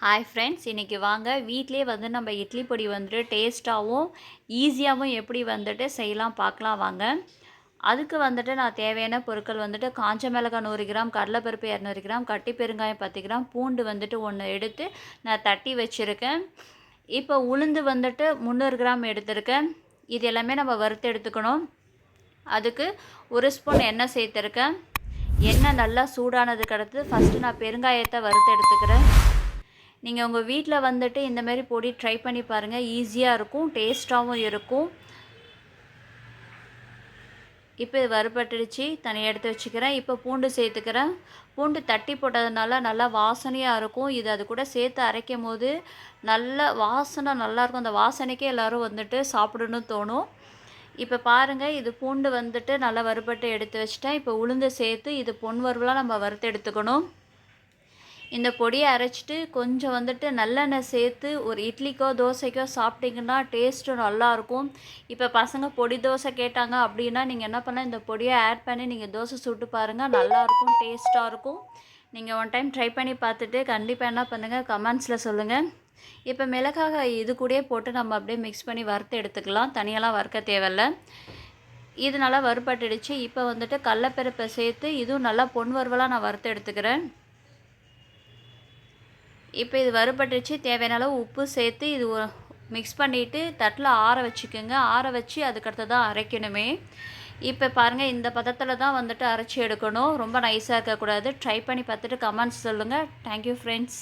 Hi friends, இன்றைக்கி வாங்க வீட்டிலே நம்ம இட்லி பொடி டேஸ்ட்டாகவும் ஈஸியாகவும் எப்படி செய்யலாம் பார்க்கலாம் வாங்க. அதுக்கு நான் தேவையான பொருட்கள் காஞ்ச மிளகாய் 100 கிராம், கடலைப்பருப்பு 200 கிராம், கட்டி பெருங்காயம் 10 கிராம், பூண்டு 1 எடுத்து நான் தட்டி வச்சுருக்கேன். இப்போ உளுந்து 300 கிராம் எடுத்திருக்கேன். இது எல்லாமே நம்ம வறுத்து எடுத்துக்கணும். அதுக்கு 1 ஸ்பூன் எண்ணெய் சேர்த்துருக்கேன். எண்ணெய் நல்லா சூடானதுக்கு அடுத்து ஃபஸ்ட்டு நான் பெருங்காயத்தை வறுத்து எடுத்துக்கிறேன். நீங்கள் உங்கள் வீட்டில் இந்தமாரி பொடி ட்ரை பண்ணி பாருங்கள். ஈஸியாக இருக்கும், டேஸ்ட்டாகவும் இருக்கும். இப்போ இது வறுபட்டுடுச்சு, தனியாக எடுத்து வச்சுக்கிறேன். இப்போ பூண்டு சேர்த்துக்கிறேன். பூண்டு தட்டி போட்டதுனால நல்லா வாசனையாக இருக்கும். இது அது கூட சேர்த்து அரைக்கும் போது நல்ல வாசனை நல்லாயிருக்கும். அந்த வாசனைக்கே எல்லோரும் சாப்பிடணும்னு தோணும். இப்போ பாருங்கள், இது பூண்டு நல்லா வறுபட்டு எடுத்து வச்சுட்டேன். இப்போ உளுந்து சேர்த்து இது பொன் வறுவலாக நம்ம வறுத்து எடுத்துக்கணும். இந்த பொடியை அரைச்சிட்டு கொஞ்சம் நல்லெண்ணெய் சேர்த்து ஒரு இட்லிக்கோ தோசைக்கோ சாப்பிட்டிங்கன்னா டேஸ்ட்டு நல்லாயிருக்கும். இப்போ பசங்க பொடி தோசை கேட்டாங்க அப்படின்னா நீங்கள் என்ன பண்ணால் இந்த பொடியை ஆட் பண்ணி நீங்கள் தோசை சுட்டு பாருங்கள், நல்லாயிருக்கும், டேஸ்ட்டாக இருக்கும். நீங்கள் ஒன் டைம் ட்ரை பண்ணி பார்த்துட்டு கண்டிப்பாக என்ன பண்ணுங்கள், கமெண்ட்ஸில் சொல்லுங்கள். இப்போ மிளகாய் இது கூடயே போட்டு நம்ம அப்படியே மிக்ஸ் பண்ணி வறுத்து எடுத்துக்கலாம். தனியெல்லாம் வறுக்க தேவையில்லை. இது நல்லா வறுபட்டுடுச்சு. இப்போ கடலைப்பருப்பை சேர்த்து இதுவும் நல்லா பொன் வறுவலாக நான் வறுத்து எடுத்துக்கிறேன். இப்போ இது வறுபட்டுச்சு. தேவையான அளவு உப்பு சேர்த்து இது மிக்ஸ் பண்ணிவிட்டு தட்டில் ஆற வச்சுக்கோங்க. ஆற வச்சு அதுக்கடுத்து தான் அரைக்கணுமே. இப்போ பாருங்கள், இந்த பதத்தில் தான் அரைச்சி எடுக்கணும். ரொம்ப நைஸாக இருக்கக்கூடாது. ட்ரை பண்ணி பார்த்துட்டு கமெண்ட்ஸ் சொல்லுங்கள். Thank you friends.